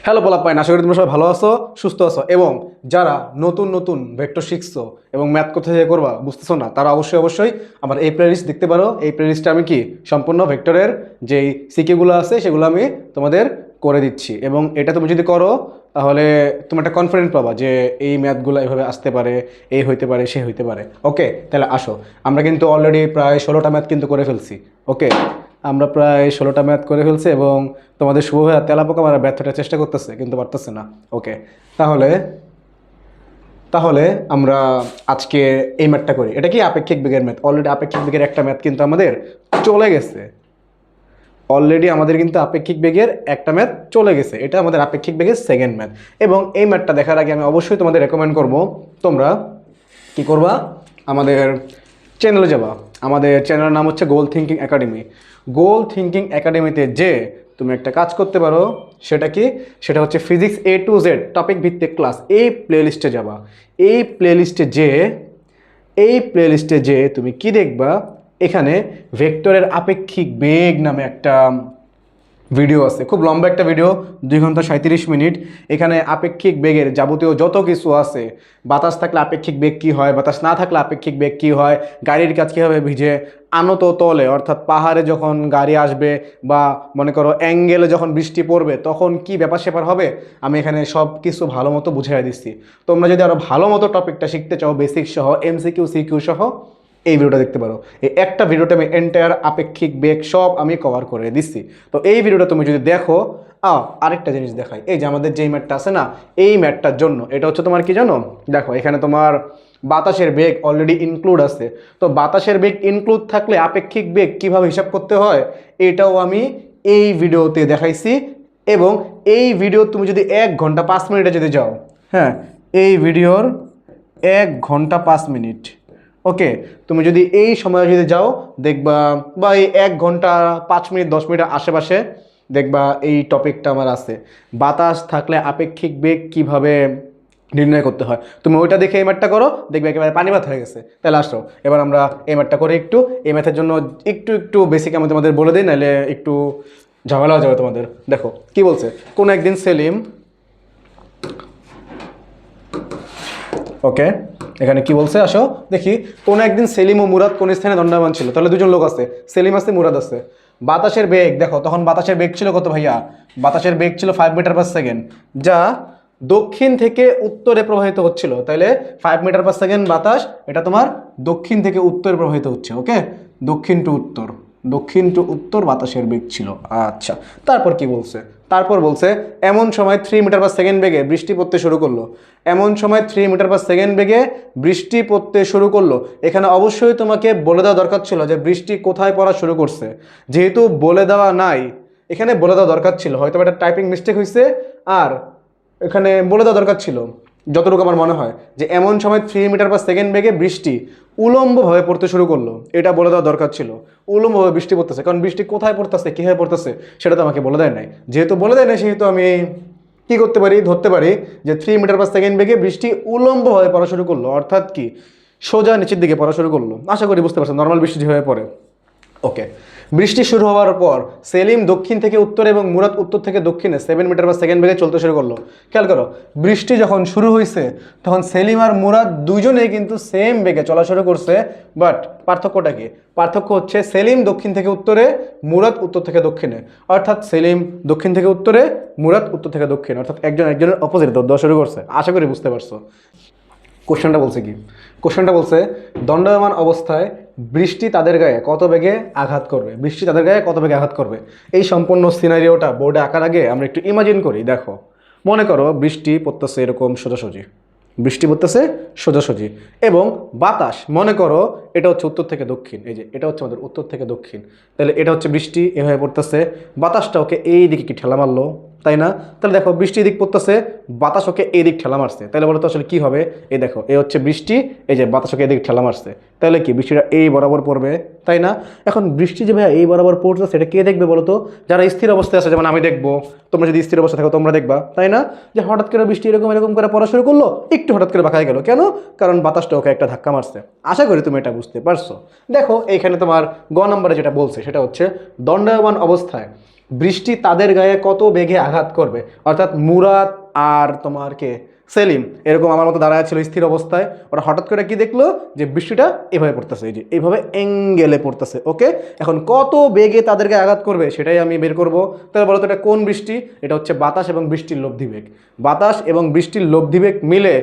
Hello পোলাপাইন, আশা করি তোমরা সবাই ভালো আছো, সুস্থ আছো। এবং যারা নতুন নতুন ভেক্টর শিখছো এবং ম্যাথ কোথা থেকে করবা বুঝতেছো না, তারা অবশ্যই আমার এই প্লেলিস্ট দেখতে পারো। এই প্লেলিস্টে আমি কি সম্পূর্ণ ভেক্টরের যেই সিকিগুলো আছে সেগুলো আমি তোমাদের করে দিচ্ছি। এবং এটা তুমি যদি করো তাহলে তুমি একটা কনফিডেন্ট পাবা যে এই ম্যাথগুলো এভাবে আসতে পারে, এই হইতে পারে, সে হইতে পারে। ওকে, তাহলে আসো। আমরা কিন্তু অলরেডি প্রায় 16টা ম্যাথ কিন্তু করে ফেলছি। ওকে, আমরা প্রায় 16টা ম্যাথ করে ফেলছি এবং তোমাদের শুভ ভাইয়া তেলাপোকা মারা ব্যর্থটা চেষ্টা করতেছে কিন্তু পারতেছে না। ওকে, তাহলে তাহলে আমরা আজকে এই ম্যাথটা করি। এটা কি আপেক্ষিক বেগের ম্যাথ। অলরেডি আপেক্ষিক বেগের একটা ম্যাথ কিন্তু আমাদের চলে গেছে। অলরেডি আমাদের কিন্তু আপেক্ষিক বেগের একটা ম্যাথ চলে গেছে। এটা আমাদের আপেক্ষিক বেগের সেকেন্ড ম্যাথ। এবং এই ম্যাথটা দেখার আগে আমি অবশ্যই তোমাদের রেকমেন্ড করব, তোমরা কি করবা, আমাদের চ্যানেলে যাবা। আমাদের চ্যানেলের নাম হচ্ছে গোল থিঙ্কিং একাডেমি। গোল থিঙ্কিং একাডেমিতে যে তুমি একটা কাজ করতে পারো, সেটা কি, সেটা হচ্ছে physics A to Z topic ভিত্তিক ক্লাস। এই প্লেলিস্টে যাবা। এই প্লেলিস্টে যে তুমি কি দেখবা, এখানে ভেক্টরের আপেক্ষিক বেগ নামে একটা ভিডিও আছে। খুব লম্বা একটা ভিডিও, 2 ঘন্টা 37 মিনিট। এখানে আপেক্ষিক বেগের যাবতীয় যত কিছু আছে, বাতাস থাকলে আপেক্ষিক বেগ কী হয়, বাতাস না থাকলে আপেক্ষিক বেগ কী হয়, গাড়ির কাজ কীভাবে ভিজে, আনত তলে অর্থাৎ পাহাড়ে যখন গাড়ি আসবে বা মনে করো অ্যাঙ্গেলে যখন বৃষ্টি পড়বে তখন কি ব্যাপার স্যাপার হবে, আমি এখানে সব কিছু ভালো মতো বুঝিয়ে দিচ্ছি। তোমরা যদি আরও ভালো মতো টপিকটা শিখতে চাও, বেসিক সহ, MCQ CQ সহ, এই ভিডিওটা দেখতে পারো। এই একটা ভিডিওটা আমি এন্টায়ার আপেক্ষিক বেগ সব আমি কভার করে দিচ্ছি। তো এই ভিডিওটা তুমি যদি দেখো, আরেকটা জিনিস দেখাই। এই যে আমাদের যেই ম্যাটটা আছে না, এই ম্যাটটার জন্য এটা হচ্ছে তোমার কি জানো, দেখো এখানে তোমার বাতাসের বেগ অলরেডি ইনক্লুড আছে। তো বাতাসের বেগ ইনক্লুড থাকলে আপেক্ষিক বেগ কিভাবে হিসাব করতে হয় এটাও আমি এই ভিডিওতে দেখাইছি। এবং এই ভিডিও তুমি যদি 1 ঘন্টা 5 মিনিটে যদি যাও, হ্যাঁ, এই ভিডিওর 1 ঘন্টা 5 মিনিট, ওকে, তুমি যদি এই সময়ে যদি যাও দেখবা, বা এই 1 ঘন্টা 5 মিনিট 10 মিনিটের আশেপাশে দেখবা এই টপিকটা আমার আছে, বাতাস থাকলে আপেক্ষিক বেগ কিভাবে নির্ণয় করতে হয়। তুমি ওইটা দেখে এই ম্যাথটা করো, দেখবে একেবারে পানি ভাত হয়ে গেছে। তাহলে আসো এবার আমরা এই ম্যাথটা করে একটু। এই ম্যাথের জন্য একটু বেসিক আমি তোমাদের বলে দিই, নাহলে একটু ঝামেলা হয়ে যাবে তোমাদের। দেখো কি বলছে, কোন একদিন সেলিম, ওকে, এখানে কি বলছে আসো দেখি। কোন একদিন সেলিম ও মুরাদ কোন স্থানে দণ্ডায়মান ছিল। তাহলে দুজন লোক আছে, সেলিম আছে, মুরাদ আছে। বাতাসের বেগ দেখো, তখন বাতাসের বেগ ছিল কত ভাইয়া, বাতাসের বেগ ছিল 5 মিটার পার সেকেন্ড, যা দক্ষিণ থেকে উত্তরে প্রবাহিত হচ্ছিল। তাহলে 5 মিটার পার সেকেন্ড বাতাস, এটা তোমার দক্ষিণ থেকে উত্তরে প্রবাহিত হচ্ছে। ওকে, দক্ষিণ টু উত্তর বাতাসের বেগ ছিল। আচ্ছা, তারপর কি বলছে, তারপর বলছে এমন সময় 3 মিটার পার সেকেন্ড বেগে বৃষ্টি পড়তে শুরু করলো। এমন সময় 3 মিটার পার সেকেন্ড বেগে বৃষ্টি পড়তে শুরু করলো। এখানে অবশ্যই তোমাকে বলে দেওয়া দরকার ছিল যে বৃষ্টি কোথায় পড়া শুরু করছে। যেহেতু বলে দেওয়া নাই, এখানে বলে দেওয়া দরকার ছিল, হয়তো একটা টাইপিং মিস্টেক হয়েছে। আর এখানে বলে দেওয়া দরকার ছিল, যতটুকু আমার মনে হয়, যে এমন সময় 3 মিটার পার সেকেন্ড বেগে বৃষ্টি উলম্বভাবে পড়তে শুরু করলো। এটা বলে দেওয়া দরকার ছিল, উলম্বভাবে বৃষ্টি পড়তেছে। কারণ বৃষ্টি কোথায় পড়তেছে, কীভাবে পড়তেছে সেটা তো আমাকে বলে দেয় নাই। যেহেতু বলে দেয় নাই, সেহেতু আমি কি করতে পারি, ধরতে পারি যে 3 মিটার পার সেকেন্ড বেগে বৃষ্টি উলম্বভাবে পড়া শুরু করলো, অর্থাৎ কি সোজা নিচের দিকে পড়া শুরু করলো। আশা করি বুঝতে পারছেন, নর্মাল বৃষ্টি যেভাবে পড়ে। ওকে, বৃষ্টি শুরু হওয়ার পর সেলিম দক্ষিণ থেকে উত্তরে এবং মুরাদ উত্তর থেকে দক্ষিণে 7 মিটার পার সেকেন্ড বেগে চলতে শুরু করলো। খেয়াল করো, বৃষ্টি যখন শুরু হয়েছে তখন সেলিম আর মুরাদ দুইজনেই কিন্তু সেম বেগে চলা শুরু করছে। বাট পার্থক্যটা কি, পার্থক্য হচ্ছে সেলিম দক্ষিণ থেকে উত্তরে, মুরাদ উত্তর থেকে দক্ষিণে। অর্থাৎ সেলিম দক্ষিণ থেকে উত্তরে, মুরাদ উত্তর থেকে দক্ষিণে, অর্থাৎ একজন একজনের অপোজিটে দেওয়া শুরু করছে। আশা করি বুঝতে পারছো। কোশ্চেনটা বলছে কি, কোশ্চেনটা বলছে দণ্ডায়মান অবস্থায় বৃষ্টি তাদের গায়ে কত বেগে আঘাত করবে, বৃষ্টি তাদের গায়ে কত বেগে আঘাত করবে। এই সম্পূর্ণ সিনারিওটা বোর্ডে আঁকার আগে আমরা একটু ইমাজিন করি। দেখো, মনে করো বৃষ্টি পড়তেছে এরকম সোজাসুজি, বৃষ্টি পড়তেছে সোজাসুজি, এবং বাতাস মনে করো এটা হচ্ছে উত্তর থেকে দক্ষিণ। এই যে এটা হচ্ছে আমাদের উত্তর থেকে দক্ষিণ, তাহলে এটা হচ্ছে বৃষ্টি এভাবে পড়তেছে। বাতাসটা ওকে এই দিকে কি ঠেলা মারলো, তাই না? তাহলে দেখো বৃষ্টি দিক পড়তেছে, বাতাস ওকে এই দিক ঠেলা মারছে। তাহলে বলো তো আসলে কি হবে? এই দেখো, এই হচ্ছে বৃষ্টি, এই যে বাতাস ওকে এদিক ঠেলা মারছে, তাহলে কি বৃষ্টিটা এই বরাবর পড়বে, তাই না? এখন বৃষ্টি যে ভাইয়া এই বরাবর পড়ছে, সেটা কে দেখবে বলো তো? যারা স্থির অবস্থায় আছে, যেমন আমি দেখবো, তোমরা যদি স্থির অবস্থায় থাকো তোমরা দেখবা, তাই না? যে হঠাৎ করে বৃষ্টি এরকম এরকম করে পড়া শুরু করলো, একটু হঠাৎ করে বাঁকায় গেল, কেন? কারণ বাতাসটা ওকে একটা ধাক্কা মারছে। আশা করি তুমি এটা বুঝতে পারছো। দেখো এইখানে তোমার গ নম্বরে যেটা বলছে সেটা হচ্ছে দণ্ডায়মান অবস্থায় বৃষ্টি তাদের গায়ে কত বেগে আঘাত করবে, অর্থাৎ মুরাদ আর তোমার কে সেলিম এরকম আমার মতো দাঁড়ায় ছিল স্থির অবস্থায়, ওরা হঠাৎ করে কি দেখলো যে বৃষ্টিটা এভাবে পড়তেছে, এই যে এইভাবে অ্যাঙ্গেলে পড়তেছে। ওকে, এখন কত বেগে তাদেরকে আঘাত করবে সেটাই আমি বের করব। তাহলে বলো তো এটা কোন বৃষ্টি? এটা হচ্ছে বাতাস এবং বৃষ্টির লব্ধি বেগ। বাতাস এবং বৃষ্টির লব্ধি বেগ মিলে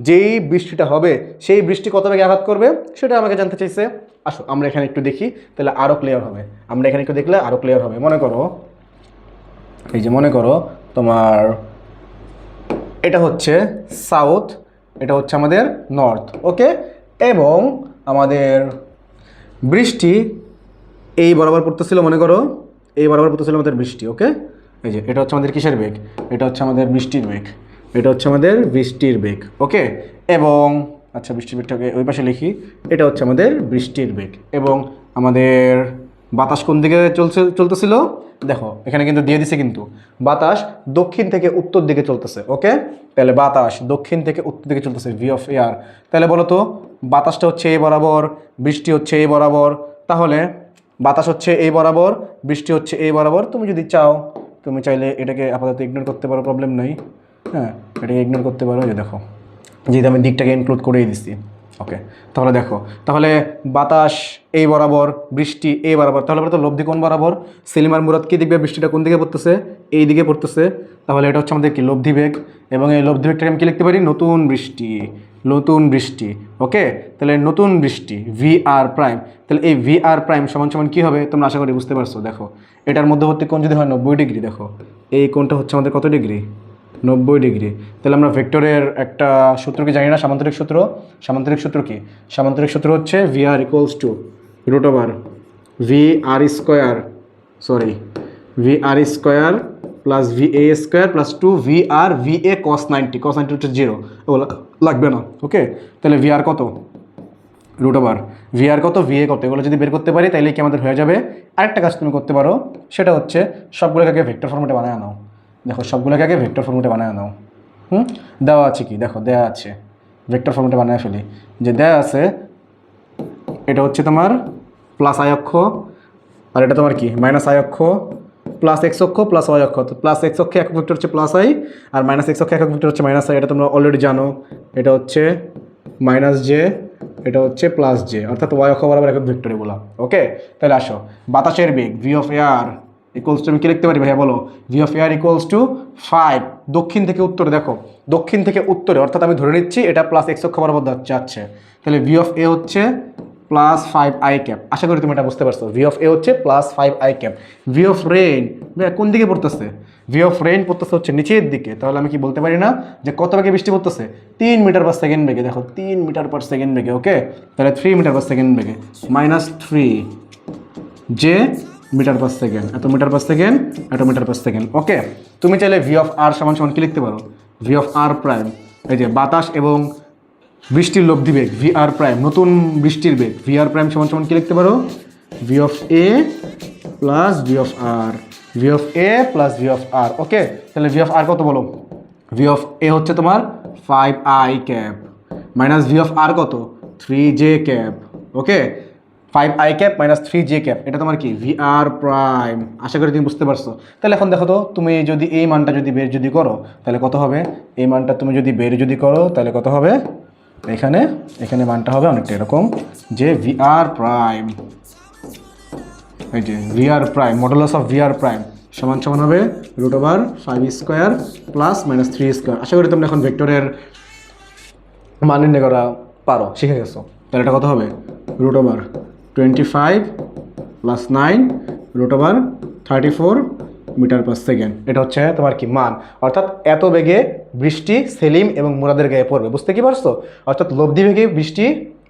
যেই বৃষ্টিটা হবে সেই বৃষ্টি কত বেগে আঘাত করবে সেটা আমাকে জানতে চাইছে। আসো আমরা এখানে একটু দেখি, তাহলে আরও ক্লিয়ার হবে। আমরা এখানে একটু দেখলে আরও ক্লিয়ার হবে। মনে করো এই যে মনে করো তোমার এটা হচ্ছে সাউথ, এটা হচ্ছে আমাদের নর্থ। ওকে, এবং আমাদের বৃষ্টি এই বরাবর পড়তেছিল, মনে করো এই বরাবর পড়তেছিল আমাদের বৃষ্টি। ওকে, এই যে এটা হচ্ছে আমাদের কিসের বেগ? এটা হচ্ছে আমাদের বৃষ্টির বেগ, এটা হচ্ছে আমাদের বৃষ্টির বেগ। ওকে, এবং আচ্ছা বৃষ্টির বেগটাকে ওই পাশে লিখি, এটা হচ্ছে আমাদের বৃষ্টির বেগ। এবং আমাদের বাতাস কোন দিকে চলতেছিল দেখো, এখানে কিন্তু দিয়ে দিছে, কিন্তু বাতাস দক্ষিণ থেকে উত্তর দিকে চলতেছে। ওকে, তাহলে বাতাস দক্ষিণ থেকে উত্তর দিকে চলতেছে, ভি অফ এয়ার। তাহলে বলো তো বাতাসটা হচ্ছে এই বরাবর, বৃষ্টি হচ্ছে এই বরাবর, তাহলে বাতাস হচ্ছে এই বরাবর, বৃষ্টি হচ্ছে এই বরাবর। তুমি যদি চাও তুমি চাইলে এটাকে আপাতত ইগনোর করতে পারো, প্রবলেম নেই। হ্যাঁ, এটাকে ইগনোর করতে পারো, যে দেখো যেহেতু আমি দিকটাকে ইনক্লুড করেই দিচ্ছি। ওকে, তাহলে দেখো, তাহলে বাতাস এই বরাবর, বৃষ্টি এই বরাবর, তাহলে তো লব্ধি কোন বরাবর? সেলিম আর মুরাদ কি দেখবে বৃষ্টিটা কোন দিকে পড়তেছে? এই দিকে পড়তেছে। তাহলে এটা হচ্ছে আমাদের কি লব্ধি বেগ, এবং এই লব্ধি বেগটাকে আমি কি লিখতে পারি? নতুন বৃষ্টি, নতুন বৃষ্টি। ওকে, তাহলে নতুন বৃষ্টি ভি আর প্রাইম। তাহলে এই ভি আর প্রাইম সমান সমান কী হবে তোমরা আশা করি বুঝতে পারছো। দেখো এটার মধ্যবর্তী কোণ যদি হয় 90 ডিগ্রি, দেখো এই কোণটা হচ্ছে আমাদের কত ডিগ্রি? 90 ডিগ্রি। তাহলে আমরা ভেক্টরের একটা সূত্র কি জানি না? সামান্তরিক সূত্র। সামান্তরিক সূত্র কি? সামান্তরিক সূত্র হচ্ছে V R equals to root over V R square, sorry V R square plus V A square plus 2 V R V A cos 90। Cos 90 হচ্ছে 0, ওগুলো লাগবে না। ওকে, তাহলে ভি আর কত? রুট ওভার ভি আর কত, ভি এ কত, এগুলো যদি বের করতে পারি তাহলে কি আমাদের হয়ে যাবে। আরেকটা কাজ তুমি করতে পারো, সেটা হচ্ছে সবগুলোকে আগে ভেক্টর ফর্মেটে বানায় নাও। দেখো সবগুলোকে আগে ভেক্টর ফর্মেটে বানায় নাও। দেওয়া আছে কি? দেখো দেওয়া আছে, ভেক্টর ফর্মেটে বানায় ফেলি। যে দেওয়া আছে এটা হচ্ছে তোমার প্লাস আই অক্ষ, আর এটা তোমার কি মাইনাস আই অক্ষ, প্লাস এক্স অক্ষ প্লাস ওয়াই অক্ষ। তো প্লাস এক্স অক্ষে একক ভেক্টর হচ্ছে প্লাস আই, আর মাইনাস এক্স অক্ষে একক ভেক্টর হচ্ছে মাইনাস আই। এটা তোমরা অলরেডি জানো, এটা হচ্ছে মাইনাস জে, এটা হচ্ছে প্লাস জে, অর্থাৎ ওয়াই অক্ষ বরাবর একক ভেক্টর এগুলো। ওকে, তাহলে আসো বাতাসের বেগ V of air equals to, আমি কি লিখতে পারি ভাইয়া বলো? V of air equals to 5 দক্ষিণ থেকে উত্তরে। দেখো দক্ষিণ থেকে উত্তরে, অর্থাৎ আমি ধরে নিচ্ছি এটা প্লাস এক্স অক্ষ বরাবর যাচ্ছে। তাহলে ভি অফ এ হচ্ছে প্লাস 5 আই ক্যাপ। আশা করি তুমি এটা বুঝতে পারছো। ভি অফ এ হচ্ছে plus 5 I cap. V of rain কোন দিকে পড়তেছে? ভি অফ রেইন পড়তেছে হচ্ছে নিচের দিকে। তাহলে আমি কি বলতে পারি না যে কত বেগে বৃষ্টি পড়তেছে? 3 মিটার পার সেকেন্ড বেগে। দেখো 3 মিটার পার সেকেন্ড বেগে। ওকে, তাহলে 3 মিটার পার সেকেন্ড বেগে minus 3 J metre per second, এত মিটার পার সেকেন্ড, এত মিটার পার সেকেন্ড। ওকে, তুমি চাইলে ভি অফ আর সমান সমান কি লিখতে পারো? ভি অফ আর প্রাইম, এই যে বাতাস এবং বৃষ্টির লব্ধি বেগ ভি আর প্রাইম, নতুন বৃষ্টির বেগ ভি আর প্রাইম সমান সমান কি লিখতে পারো? V of A plus V of R, V of A plus V of R. Okay, তাহলে ভি অফ আর কত বলো? ভি অফ এ হচ্ছে তোমার 5 I cap minus V of R কত? 3 J cap. Okay, 5 I cap minus 3 J cap, এটা তোমার কি? V R prime. আশা করি তুমি বুঝতে পারছো। তাহলে এখন দেখো তো, তুমি যদি এই মানটা যদি বের যদি করো তাহলে কত হবে? এই মানটা তুমি যদি বের যদি করো তাহলে কত হবে? এখানে এখানে মানটা হবে অনেকটা এরকম, যে ভি আর প্রাইম, এই যে V R prime modulus of V R prime সমান সমান হবে root over 5 square plus minus 3 square. আশা করি তোমরা এখন ভেক্টরের মান নির্ণয় করা পারো, শিখে গেছো। তাহলে এটা কত হবে? Root over 25 plus 9 root over 34 metre per second. এটা হচ্ছে তোমার কি মান, অর্থাৎ এত বেগে বৃষ্টি সেলিম এবং মুরাদের গায়ে পড়বে। বুঝতে কি পারছো? অর্থাৎ লব্ধি বেগে বৃষ্টি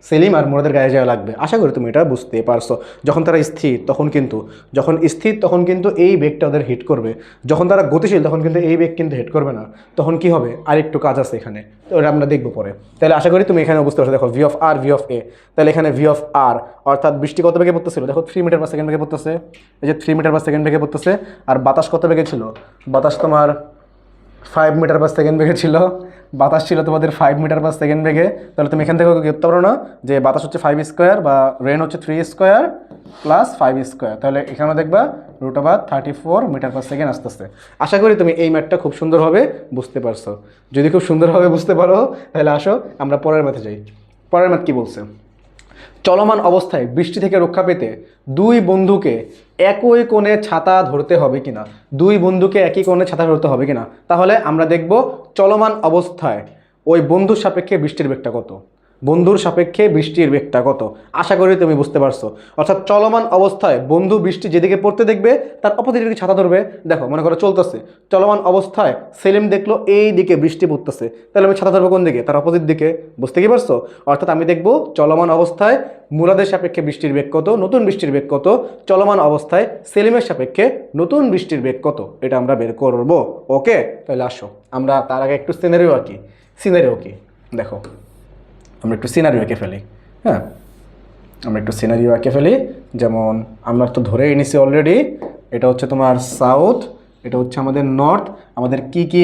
সেলিম আর মুরাদের গায়ে যাওয়া লাগবে। আশা করি তুমি এটা বুঝতে পারছো। যখন তারা স্থির তখন কিন্তু, যখন স্থির তখন কিন্তু এই বেগটা ওদের হিট করবে। যখন তারা গতিশীল তখন কিন্তু এই বেগ কিন্তু হিট করবে না। তখন কি হবে? আরেকটু কাজ আছে এখানে, তো ওটা আমরা দেখবো পরে। তাহলে আশা করি তুমি এখানে বুঝতে পারছো। দেখো V of R, V of A, তাহলে এখানে ভি অফ আর অর্থাৎ বৃষ্টি কত বেগে পড়তেছিল? দেখো 3 মিটার পার সেকেন্ড বেগে পড়তেছে, এই যে 3 মিটার পার সেকেন্ড বেগে পড়তেছে। আর বাতাস কত বেগে ছিল? বাতাস তোমার 5 মিটার/সেকেন্ড বেগে ছিল, বাতাস ছিল তোমাদের 5 মিটার/সেকেন্ড বেগে। তাহলে তুমি এখান থেকে করতে পারো না যে বাতাস হচ্ছে 5 স্কোয়ার বা রেন হচ্ছে 3 স্কোয়ার প্লাস 5 স্কোয়ার, তাহলে এখানে দেখবা √34 মিটার/সেকেন্ড আসতেছে। আশা করি তুমি এই ম্যাথটা খুব সুন্দরভাবে বুঝতে পারছো। যদি খুব সুন্দরভাবে বুঝতে পারো তাহলে আসো আমরা পরের ম্যাথে যাই। পরের ম্যাথ কি বলছে, চলমান অবস্থায় বৃষ্টি থেকে রক্ষা পেতে দুই বন্ধুকে একই কোণে ছাতা ধরতে হবে কিনা, দুই বন্ধুকে একই কোণে ছাতা ধরতে হবে কিনা। তাহলে আমরা দেখব চলমান অবস্থায় ওই বন্ধুর সাপেক্ষে বৃষ্টির বেগটা কত, বন্ধুর সাপেক্ষে বৃষ্টির বেগটা কত। আশা করি তুমি বুঝতে পারছো। অর্থাৎ চলমান অবস্থায় বন্ধু বৃষ্টি যেদিকে পড়তে দেখবে তার অপোজিট দিকে ছাতা ধরবে। দেখো মনে করো চলতেছে, চলমান অবস্থায় সেলিম দেখলো এই দিকে বৃষ্টি পড়তেছে, তাহলে আমি ছাতা ধরবো কোন দিকে, তার অপোজিট দিকে। বুঝতে কি পারছো? অর্থাৎ আমি দেখবো চলমান অবস্থায় মুরাদের সাপেক্ষে বৃষ্টির বেগ কত, নতুন বৃষ্টির বেগ কত, চলমান অবস্থায় সেলিমের সাপেক্ষে নতুন বৃষ্টির বেগ কত, এটা আমরা বের করব। ওকে, তাহলে আসো আমরা তার আগে একটু সিনারিও আঁকি। সিনারিও কি দেখো, আমরা একটু সিনারিও এঁকে ফেলি। হ্যাঁ, আমরা একটু সিনারিও এঁকে ফেলি। যেমন আমরা তো ধরে এনেছি অলরেডি, এটা হচ্ছে তোমার সাউথ, এটা হচ্ছে আমাদের নর্থ। আমাদের কি কি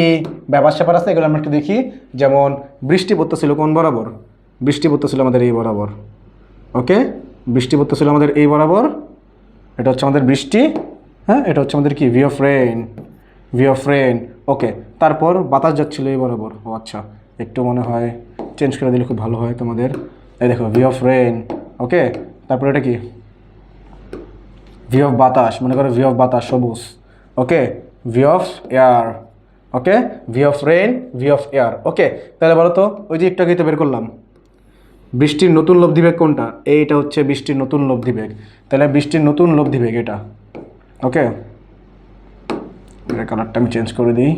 ব্যাপার স্যাপার আছে এগুলো আমরা একটু দেখি। যেমন বৃষ্টি পড়তেছিল কোন বরাবর, বৃষ্টি পড়তেছিল আমাদের এই বরাবর। ওকে, বৃষ্টি পড়তেছিল আমাদের এই বরাবর, এটা হচ্ছে আমাদের বৃষ্টি। হ্যাঁ, এটা হচ্ছে আমাদের কি V of rain, V of rain. Okay, তারপর বাতাস যাচ্ছিল এই বরাবর। ও আচ্ছা, একটু মনে হয় চেঞ্জ করে দিলে খুব ভালো হয় তোমাদের। এই দেখো ভি অফ রেইন। ওকে, তারপর এটা কি ভি অফ বাতাস, মনে করো ভি অফ বাতাস সবুজ। Okay, V of air. Okay, V of rain, V of air. Okay, তাহলে বলো তো ওই যে একটু আগেই তো বের করলাম বৃষ্টির নতুন লব্ধিবেগ কোনটা, এইটা হচ্ছে বৃষ্টির নতুন লব্ধিবেগ। তাহলে বৃষ্টির নতুন লব্ধিবেগ এটা। ওকে, এটা কালারটা আমি চেঞ্জ করে দিই।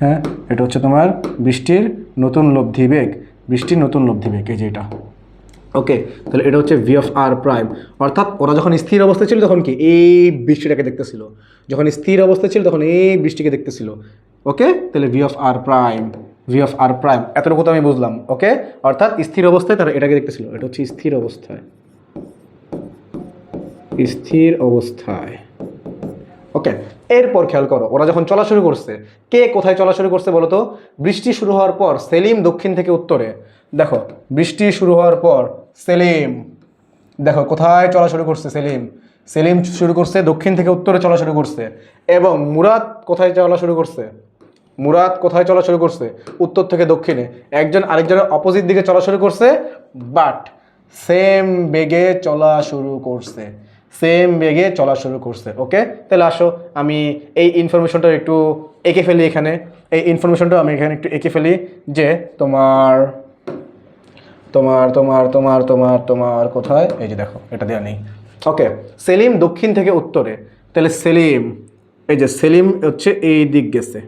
হ্যাঁ, এটা হচ্ছে তোমার বৃষ্টির নতুন লব্ধিবেগ, বৃষ্টির নতুন লব্ধিবেগ, এই যে এটা। ওকে, তাহলে এটা হচ্ছে ভি অফ আর প্রাইম। অর্থাৎ ওরা যখন স্থির অবস্থায় ছিল তখন কি এই বৃষ্টিটাকে দেখতেছিল, যখন স্থির অবস্থায় ছিল তখন এই বৃষ্টিকে দেখতেছিল। ওকে, তাহলে V of R prime, V of R prime, এতটুকু তো আমি বুঝলাম। ওকে, অর্থাৎ স্থির অবস্থায় তারা এটাকে দেখতেছিল, এটা হচ্ছে স্থির অবস্থায়, স্থির অবস্থায়। ওকে, এরপর খেয়াল করো ওরা যখন চলা শুরু করছে, কে কোথায় চলা শুরু করছে বলো তো? বৃষ্টি শুরু হওয়ার পর সেলিম দক্ষিণ থেকে উত্তরে। দেখো বৃষ্টি শুরু হওয়ার পর সেলিম দেখো কোথায় চলা শুরু করছে, সেলিম, সেলিম শুরু করছে দক্ষিণ থেকে উত্তরে চলা শুরু করছে। এবং মুরাদ কোথায় চলা শুরু করছে, মুরাদ কোথায় চলা শুরু করছে? উত্তর থেকে দক্ষিণে। একজন আরেকজনের অপোজিট দিকে চলা শুরু করছে, বাট সেম বেগে চলা শুরু করছে, সেম বেগে চলা শুরু করছে। ওকে, তাহলে আসো আমি এই ইনফরমেশনটা একটু এঁকে ফেলি এখানে। এই ইনফরমেশনটা আমি এখানে একটু এঁকে ফেলি যে তোমার তোমার তোমার তোমার তোমার তোমার কোথায়, এই যে দেখো এটা দেওয়া নেই। ওকে, সেলিম দক্ষিণ থেকে উত্তরে, তাহলে সেলিম, এই যে সেলিম হচ্ছে এই দিক গেছে।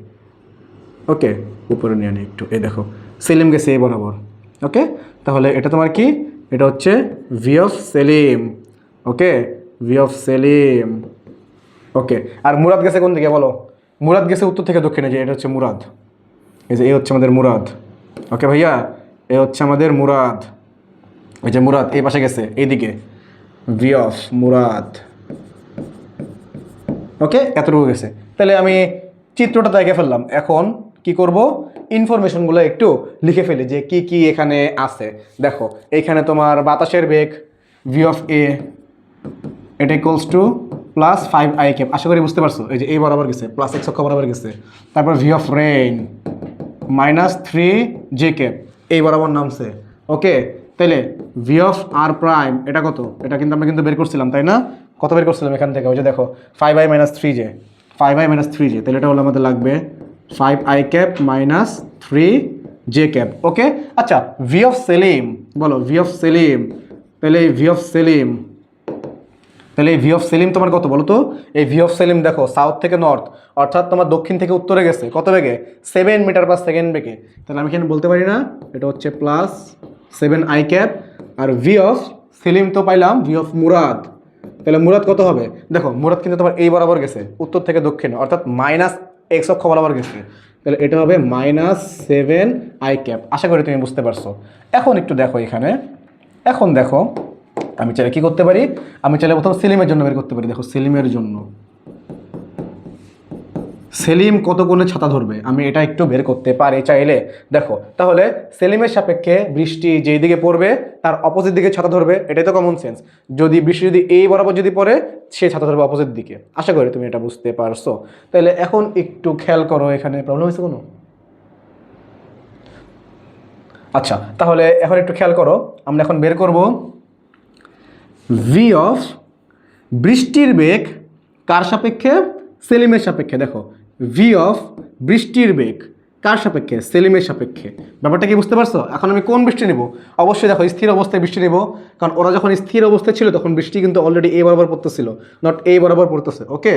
ওকে, উপরে নিয়ে নিই একটু, এই দেখো সেলিম গেছে এই বরাবর। ওকে, তাহলে এটা তোমার কি, এটা হচ্ছে V of Selim. Okay, V of Selim. Okay, আর মুরাদ গেছে কোন দিকে বলো? মুরাদ গেছে উত্তর থেকে দক্ষিণে, যে এটা হচ্ছে মুরাদ, এই যে এই হচ্ছে আমাদের মুরাদ। ওকে ভাইয়া, এ হচ্ছে আমাদের মুরাদ, এই যে মুরাদ এই পাশে গেছে এইদিকে, ভি অফ মুরাদ। ওকে, এতটুকু গেছে। তাহলে আমি চিত্রটা দেখে ফেললাম। এখন কি করব, ইনফরমেশনগুলো একটু লিখে ফেলি যে কি কি এখানে আছে। দেখো এইখানে তোমার বাতাসের বেগ ভি অফ এ, এটা equals to plus 5i cap. আশা করি বুঝতে পারছো, এই যে এই বরাবর গেছে, প্লাস x অক্ষ বরাবর গেছে। তারপর V of rain minus 3j cap এই বরাবর নামছে। ওকে, তাহলে ভি অফ আর প্রাইম এটা কত, এটা কিন্তু আমরা কিন্তু বের করছিলাম তাই না? কত বের করছিলাম এখান থেকে? ওই যে দেখো 5i minus 3j, 5i minus 3j, তাহলে এটা হলো আমাদের লাগবে 5i cap minus 3j cap. ওকে, আচ্ছা ভি অফ সেলিম বলো, ভি অফ সেলিম, তাহলে এই ভি অফ সেলিম, তাহলে এই ভি অফ সেলিম তোমার কত বলো তো? এই ভি অফ সেলিম দেখো সাউথ থেকে নর্থ, অর্থাৎ তোমার দক্ষিণ থেকে উত্তরে গেছে কত বেগে? 7 মিটার/সেকেন্ড বেগে। তাহলে আমি এখানে বলতে পারি না এটা হচ্ছে প্লাস 7i ক্যাপ। আর ভি অফ সেলিম তো পাইলাম ভি অফ মুরাদ, তাহলে মুরাদ কত হবে? দেখো মুরাদ কিন্তু তোমার এই বরাবর গেছে উত্তর থেকে দক্ষিণে, অর্থাৎ মাইনাস x অক্ষ বরাবর গেছে, তাহলে এটা হবে মাইনাস 7i ক্যাপ। আশা করি তুমি বুঝতে পারছো। এখন একটু দেখো এখানে, এখন দেখো আমি চাইলে কী করতে পারি, আমি চাইলে প্রথম সেলিমের জন্য বের করতে পারি। দেখো সেলিমের জন্য, সেলিম কত কোণে ছাতা ধরবে আমি এটা একটু বের করতে পারি চাইলে। দেখো তাহলে সেলিমের সাপেক্ষে বৃষ্টি যেই দিকে পড়বে তার অপোজিট দিকে ছাতা ধরবে, এটাই তো কমন সেন্স। যদি বৃষ্টি যদি এই বরাবর যদি পড়ে সে ছাতা ধরবে অপোজিট দিকে। আশা করি তুমি এটা বুঝতে পারছো। তাহলে এখন একটু খেয়াল করো, এখানে প্রবলেম হয়েছে কোনো? আচ্ছা তাহলে এখন একটু খেয়াল করো, আমরা এখন বের করব ভি অফ বৃষ্টির বেগ কার সাপেক্ষে? সেলিমের সাপেক্ষে। দেখো ভি অফ বৃষ্টির বেগ কার সাপেক্ষে? সেলিমের সাপেক্ষে। ব্যাপারটা কি বুঝতে পারছো? এখন আমি কোন বৃষ্টি নেব? অবশ্যই দেখো স্থির অবস্থায় বৃষ্টি নেব, কারণ ওরা যখন স্থির অবস্থায় ছিল তখন বৃষ্টি কিন্তু অলরেডি এই বরাবর পড়তেছিল, নট এই বরাবর পড়তেছে। ওকে,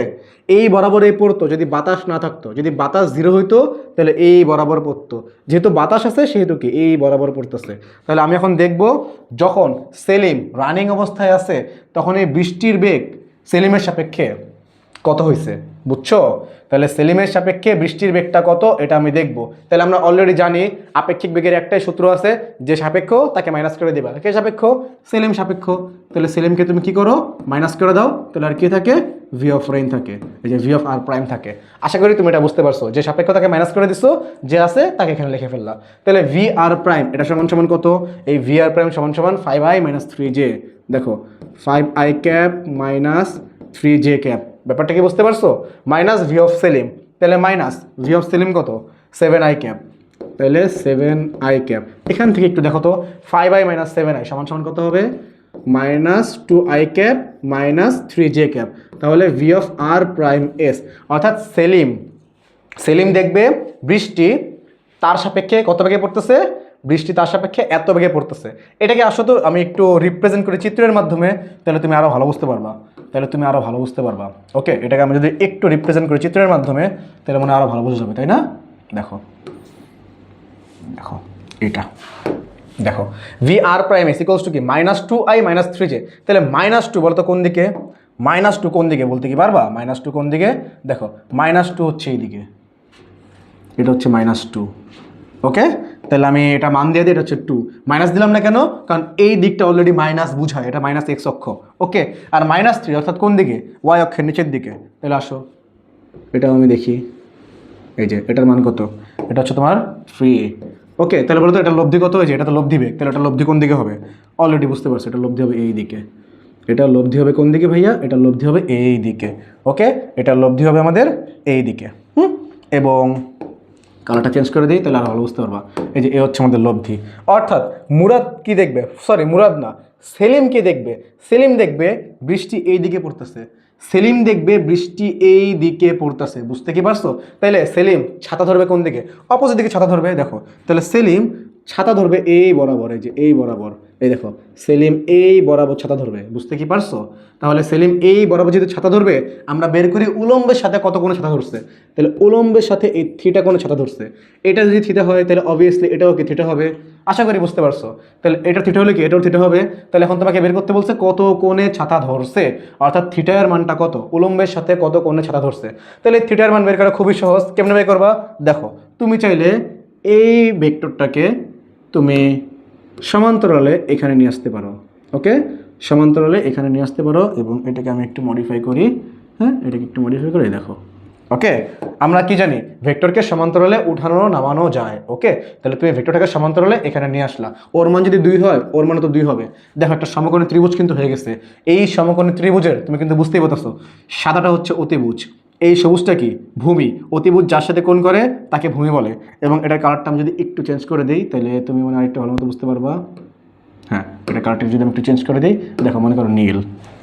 এই বরাবর এই পড়তো যদি বাতাস না থাকতো, যদি বাতাস জিরো হইতো তাহলে এই বরাবর পড়তো, যেহেতু বাতাস আছে সেহেতু কি এই বরাবর পড়তেছে। তাহলে আমি এখন দেখব যখন সেলিম রানিং অবস্থায় আছে তখন এই বৃষ্টির বেগ সেলিমের সাপেক্ষে কত হয়েছে, বুঝছো? তাহলে সেলিমের সাপেক্ষে বৃষ্টির বেগটা কত এটা আমি দেখব। তাহলে আমরা অলরেডি জানি আপেক্ষিক বেগের একটাই সূত্র আছে, যে সাপেক্ষ তাকে মাইনাস করে দেবা। কে সাপেক্ষ? সেলিম সাপেক্ষ। তাহলে সেলিমকে তুমি কি করো? মাইনাস করে দাও। তাহলে আর কি থাকে? ভি অফ রেইন থাকে, এই যে ভি অফ আর প্রাইম থাকে। আশা করি তুমি এটা বুঝতে পারছো, যে সাপেক্ষ তাকে মাইনাস করে দিছো, যে আছে তাকে এখানে লিখে ফেললা। তাহলে ভি আর প্রাইম এটা সমান সমান কত? এই ভি আর প্রাইম সমান সমান 5i মাইনাস 3j। দেখো 5i cap minus 3j cap. ব্যাপারটা কি বুঝতে পারছো? মাইনাস ভি অফ সেলিম, তাহলে মাইনাস ভি অফ সেলিম কত? 7i cap. তাহলে 7i ক্যাপ এখান থেকে একটু দেখো তো, 5i মাইনাস 7i সমান সমান কত হবে? Minus 2i cap minus 3j cap. তাহলে V of R prime S, অর্থাৎ সেলিম সেলিম দেখবে বৃষ্টি তার সাপেক্ষে কত বেগে পড়তেছে, বৃষ্টি তার সাপেক্ষে এত বেগে পড়তেছে। এটাকে আসলে তো আমি একটু রিপ্রেজেন্ট করি চিত্রের মাধ্যমে, তাহলে তুমি আরও ভালো বুঝতে পারবা। ওকে, এটাকে আমি যদি একটু রিপ্রেজেন্ট করি চিত্রের মাধ্যমে তাহলে মনে আরও ভালো বোঝা যাবে, তাই না? দেখো দেখো এটা দেখো V R prime S equals to কি? Minus 2i minus 3j। তাহলে মাইনাস 2 বলতো কোন দিকে? মাইনাস 2 কোন দিকে বলতে কি পারবা? মাইনাস 2 কোন দিকে? দেখো মাইনাস 2 হচ্ছে এই দিকে, এটা হচ্ছে মাইনাস 2। ওকে, তাহলে আমি এটা মান দিয়ে দিই, এটা হচ্ছে 2। মাইনাস দিলাম না কেন? কারণ এই দিকটা অলরেডি মাইনাস বুঝায়, এটা মাইনাস এক্স অক্ষ। ওকে, আর মাইনাস 3 অর্থাৎ কোন দিকে? ওয়াই অক্ষের নিচের দিকে। তাহলে আসো এটাও আমি দেখি, এই যে এটার মান কত? এটা হচ্ছে তোমার 3a। ওকে, তাহলে বলো তো এটা লব্ধি কত হয়েছে? এটা তো লব্ধি বেগ, তাহলে এটা লব্ধি কোন দিকে হবে? অলরেডি বুঝতে পারছো, এটা লব্ধি হবে এই দিকে। এটা লব্ধি হবে কোন দিকে ভাইয়া? এটা লব্ধি হবে এই দিকে। ওকে, এটা লব্ধি হবে আমাদের এই দিকে। এবং কালারটা চেঞ্জ করে দিই তাহলে আরো ভালো বুঝতে পারবা। এই যে এ হচ্ছে আমাদের লব্ধি, অর্থাৎ মুরাদ কি দেখবে? সরি মুরাদ না, সেলিম কি দেখবে? সেলিম দেখবে বৃষ্টি এই দিকে পড়তেছে, সেলিম দেখবে বৃষ্টি এই দিকে পড়তেছে। বুঝতে কি পারছো? তাইলে সেলিম ছাতা ধরবে কোন দিকে? অপোজিট দিকে ছাতা ধরবে। দেখো তাহলে সেলিম ছাতা ধরবে এই বরাবর, এই যে এই বরাবর, এই দেখো সেলিম এই বরাবর ছাতা ধরবে। বুঝতে কি পারছো? তাহলে সেলিম এই বরাবর যদি ছাতা ধরবে, আমরা বের করি উলম্বের সাথে কত কোণে ছাতা ধরছে। তাহলে উলম্বের সাথে এই থিটা কোণে ছাতা ধরছে। এটা যদি থিটা হয় তাহলে অবভিয়াসলি এটাও কি থিটা হবে। আশা করি বুঝতে পারছো। তাহলে এটা থিটা হলে কি এটাও থিটা হবে। তাহলে এখন তোমাকে বের করতে বলছে কত কোণে ছাতা ধরছে, অর্থাৎ থিটার মানটা কত, উলম্বের সাথে কত কোণে ছাতা ধরছে। তাহলে থিটার মান বের করা খুবই সহজ। কেমনে বের করবা? দেখো তুমি চাইলে এই ভেক্টরটাকে তুমি সমান্তরালে এখানে নিয়ে আসতে পারো। ওকে, সমান্তরালে এখানে নিয়ে আসতে পারো এবং এটাকে আমি একটু মডিফাই করি। হ্যাঁ, এটাকে একটু মডিফাই করে দেখো। ওকে, আমরা কি জানি ভেক্টরকে সমান্তরালে উঠানো নামানো যায়। ওকে, তাহলে তুমি ভেক্টরটাকে সমান্তরালে এখানে নিয়ে আসলা, ওর মান যদি 2 হয় ওর মান তো 2 হবে। দেখো একটা সমকোণী ত্রিভুজ কিন্তু হয়ে গেছে। এই সমকোণী ত্রিভুজের তুমি কিন্তু বুঝতেই পারছো, সাদাটা হচ্ছে অতিভুজ, এই সবুজটা কি? ভূমি। অতিভুজ যার সাথে কোণ করে তাকে ভূমি বলে। এবং এটার কালারটা আমি যদি একটু চেঞ্জ করে দিই তাহলে তুমি মনে আরেকটু ভালো মতো বুঝতে পারবা। হ্যাঁ, এটা কালারটা যদি আমি একটু চেঞ্জ করে দিই, দেখো মনে করো নীল।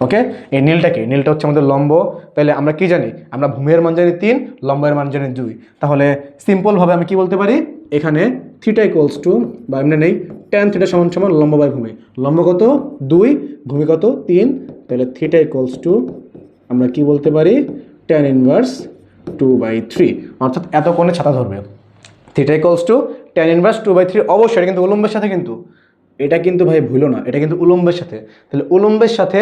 ওকে, এই নীলটা কি? নীলটা হচ্ছে আমাদের লম্ব। তাহলে আমরা কি জানি? আমরা ভূমির মান জানি 3, লম্বের মান জানি 2। তাহলে সিম্পলভাবে আমি কি বলতে পারি? এখানে থিটা ইকুয়ালস টু, বা এমনি নেই, ট্যান থিটা সমান সমান লম্ব বাই ভূমি। লম্ব কত? 2, ভূমি কত? 3। তাহলে থিটা ইকুয়ালস টু আমরা কি বলতে পারি? ট্যান ইনভার্স 2/3, অর্থাৎ এত কোণে ছাতা ধরবে। Theta equals to tan inverse 2/3। অবশ্যই এটা কিন্তু উলম্বের সাথে, কিন্তু এটা কিন্তু ভাই ভুলো না, এটা কিন্তু উলম্বের সাথে। তাহলে উলম্বের সাথে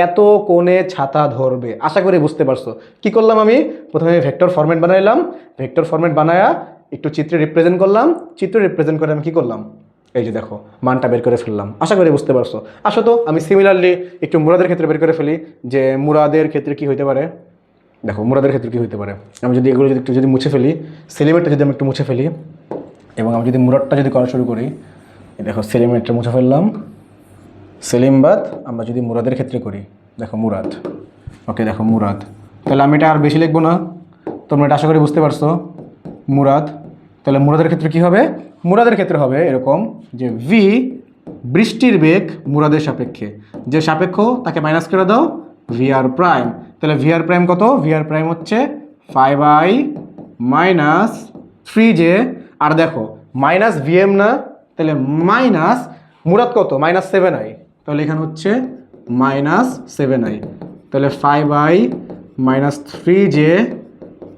এত কোণে ছাতা ধরবে। আশা করি বুঝতে পারছো। কি করলাম আমি? প্রথমে ভেক্টর ফরম্যাট বানাইলাম, ভেক্টর ফরম্যাট বানায়া একটু চিত্রে রিপ্রেজেন্ট করলাম, চিত্র রিপ্রেজেন্ট করে আমি কি করলাম? এই যে দেখো মানটা বের করে ফেললাম। আশা করি বুঝতে পারছো। আসো তো আমি সিমিলারলি একটু মুরাদের ক্ষেত্রে বের করে ফেলি, যে মুরাদের ক্ষেত্রে কি হইতে পারে। দেখো মুরাদের ক্ষেত্রে কী হতে পারে, আমি যদি এগুলো যদি একটু যদি মুছে ফেলি, সেলিমেটটা যদি আমি একটু মুছে ফেলি এবং আমি যদি মুরাদটা যদি করা শুরু করি, দেখো সেলিমেটটা মুছে ফেললাম, সেলিম বাদ আমরা যদি মুরাদের ক্ষেত্রে করি, দেখো মুরাদ, ওকে দেখো মুরাদ, তাহলে আমি এটা আর বেশি লিখবো না, তোমরা এটা আশা করি বুঝতে পারছো। মুরাদ, তাহলে মুরাদের ক্ষেত্রে কি হবে, মুরাদের ক্ষেত্রে হবে এরকম যে ভি বৃষ্টির বেগ মুরাদের সাপেক্ষে, যে সাপেক্ষ তাকে মাইনাস করে দাও ভি আর প্রাইম, তাহলে ভি আর প্রাইম কত, ভি আর প্রাইম হচ্ছে 5i মাইনাস 3j, আর দেখো মাইনাস ভিএম না, তাহলে মাইনাস মুরাদ কত মাইনাস 7i, তাহলে এখানে হচ্ছে মাইনাস 7i, তাহলে 5i minus 3j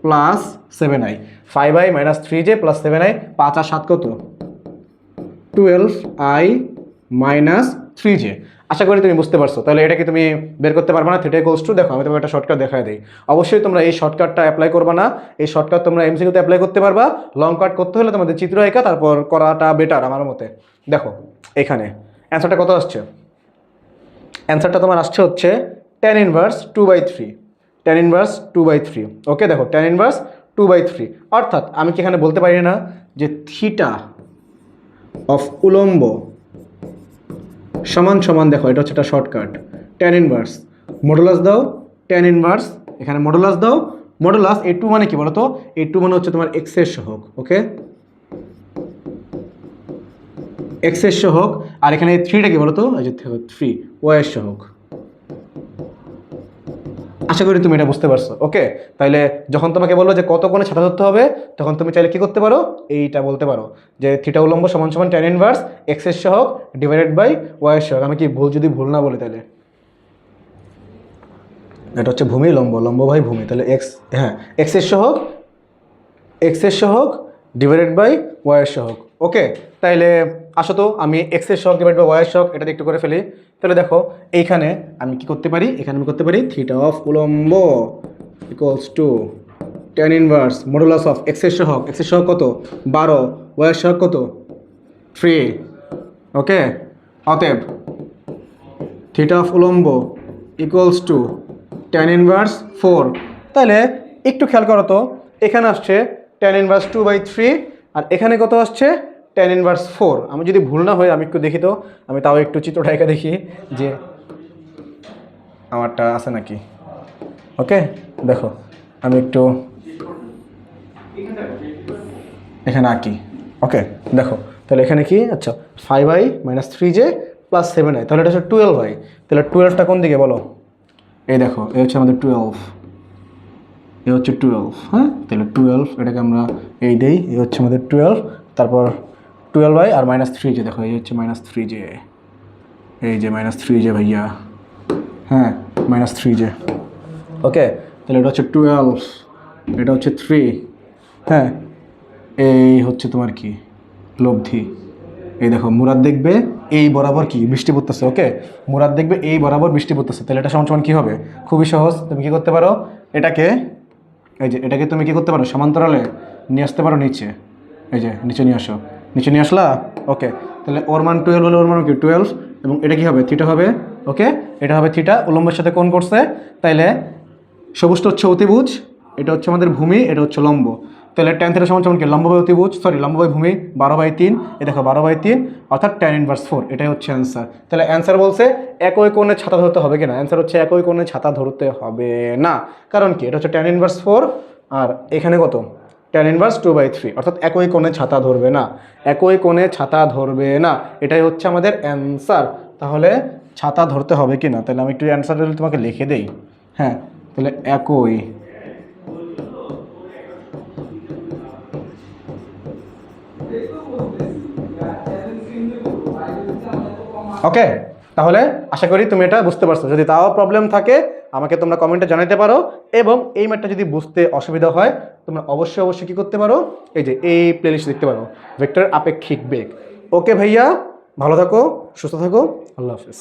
plus 7i, 5i minus 3j plus 7i, 5 আর 7 কত 12i মাইনাস 3j। আশা করি তুমি বুঝতে পারছো। তাহলে এটা কি তুমি বের করতে পারবে না, থিটা ইকুয়ালস টু, দেখো আমি তোমাকে একটা শর্টকাট দেখাই দিই। অবশ্যই তোমরা এই শর্টকাটটা অ্যাপ্লাই করবে না, এই শর্টকাট তোমরা এমসিকিউতে অ্যাপ্লাই করতে পারবা, লং কাট করতে হলে তোমাদের চিত্র আঁকা তারপর করাটা বেটার আমার মতে। দেখো এখানে অ্যান্সারটা কত আসছে, অ্যান্সারটা তোমার আসছে হচ্ছে tan ইনভার্স 2/3, tan ইনভার্স 2/3, ওকে দেখো tan ইনভার্স 2/3, অর্থাৎ আমি কি এখানে বলতে পারি না যে থিটা অফ উলম্ব সমান সমান, দেখো এটা হচ্ছে একটা শর্টকাট, tan ইনভার্স মডুলাস দাও, tan ইনভার্স এখানে মডুলাস দাও, মডুলাস a2 মানে কি বলো তো, a2 মানে হচ্ছে তোমার x এর সহগ, ওকে x এর সহগ, আর এখানে 3টা কি বলো তো, এই যে 3 y এর সহগ। আশা করি তুমি এটা বুঝতে পারছো, ওকে। তাইলে যখন তোমাকে বলবো যে কত কোণে ছাতা ধরতে হবে, তখন তুমি চাইলে কি করতে পারো, এইটা বলতে পারো যে থিটা উলম্ব সমান সমান tan ইনভার্স x এর সহগ ডিভাইডেড বাই y এর সহগ। আমি কি যদি ভুল না বলি, তাহলে এটা হচ্ছে ভূমি লম্ব, লম্ব বাই ভূমি, তাহলে x, হ্যাঁ x এর সহগ ডিভাইডেড বাই y এর সহগ, ওকে। তাইলে আসো তো আমি x এর সহগ ডিভাইড বাই y এর সহগ এটা একটু করে ফেলি। তাহলে দেখো এইখানে আমি কি করতে পারি, এখানে আমি করতে পারি থিটা অফ উলম্ব equals to tan inverse modulus of x এর সহগ কত 12, y এর সহগ কত 3, ওকে। অতএব থিটা অফ উলম্ব ইকুয়ালস টু tan ইনভার্স 4, তাহলে একটু খেয়াল করো তো, এখানে আসছে tan ইনভার্স 2/3 আর এখানে কত আসছে tan ইনভার্স 4। আমি যদি ভুল না হয় আমি একটু দেখি তো, আমি তাও একটু চিত্রটা এঁকে দেখি যে আমারটা আছে নাকি, ওকে দেখো আমি একটু এখানে আঁকি, ওকে দেখো তাহলে এখানে কি, আচ্ছা 5i minus 3j plus 7i, তাহলে এটা হচ্ছে 12i, তাহলে 12টা কোন দিকে বলো, এই দেখো এই হচ্ছে আমাদের 12, এই হচ্ছে 12, হ্যাঁ তাহলে 12 এটাকে আমরা এই দেই, এই হচ্ছে আমাদের 12, তারপর 12i আর মাইনাস 3j, দেখো এই হচ্ছে মাইনাস 3j, এই যে মাইনাস 3j ভাইয়া, হ্যাঁ মাইনাস 3j, ওকে। তাহলে এটা হচ্ছে 12, এটা হচ্ছে 3, হ্যাঁ এই হচ্ছে তোমার কি লব্ধি, এই দেখো মুরাদ দেখবে এই বরাবর কি বৃষ্টি পড়তেছে, ওকে মুরাদ দেখবে এই বরাবর বৃষ্টি পড়তেছে, তাহলে এটা সমান সমান কী হবে, খুবই সহজ, তুমি কী করতে পারো, এটাকে এই যে এটাকে তুমি কী করতে পারো, সমান্তরালে নিয়ে আসতে পারো নিচে, এই যে নিচে নিয়ে আসো, নিচে নিয়ে আসলা, ওকে। তাহলে ওর মান 12 হলে ওর মান কি 12, এবং এটা কি হবে থিটা হবে, ওকে এটা হবে থিটা, উলম্বের সাথে কোণ করছে, তাইলে সবুজটা হচ্ছে অতিভুজ, এটা হচ্ছে আমাদের ভূমি, এটা হচ্ছে লম্ব, তাহলে tan থিটা সমান সমান কি লম্ব বাই অতিভুজ, সরি লম্ব বাই ভূমি 12/3, এই দেখো 12/3 অর্থাৎ tan ইনভার্স 4, এটাই হচ্ছে অ্যান্সার। তাহলে অ্যান্সার বলছে একই কোণে ছাতা ধরতে হবে কিনা, অ্যান্সার হচ্ছে একই কোণে ছাতা ধরতে হবে না, কারণ কি এটা হচ্ছে tan ইনভার্স 4 আর এখানে কত tan ইনভার্স 2/3, অর্থাৎ একই কোণে ছাতা ধরবে না, একই কোণে ছাতা ধরবে না, এটাই হচ্ছে আমাদের অ্যান্সার। তাহলে ছাতা ধরতে হবে কিনা, তাহলে আমি একটু অ্যান্সারটা তোমাকে লিখে দেই, হ্যাঁ তাহলে একই, ওকে। তাহলে আশা করি তুমি এটা বুঝতে পারছো, যদি তাও প্রবলেম থাকে আমাকে তোমরা কমেন্টে জানাতে পারো, এবং এই ম্যাথটা যদি বুঝতে অসুবিধা হয় তোমরা অবশ্যই কী করতে পারো, এই যে এই প্লেলিস্ট দেখতে পারো ভেক্টর আপেক্ষিক বেগ। ওকে ভাইয়া, ভালো থাকো, সুস্থ থাকো, আল্লাহ হাফেজ।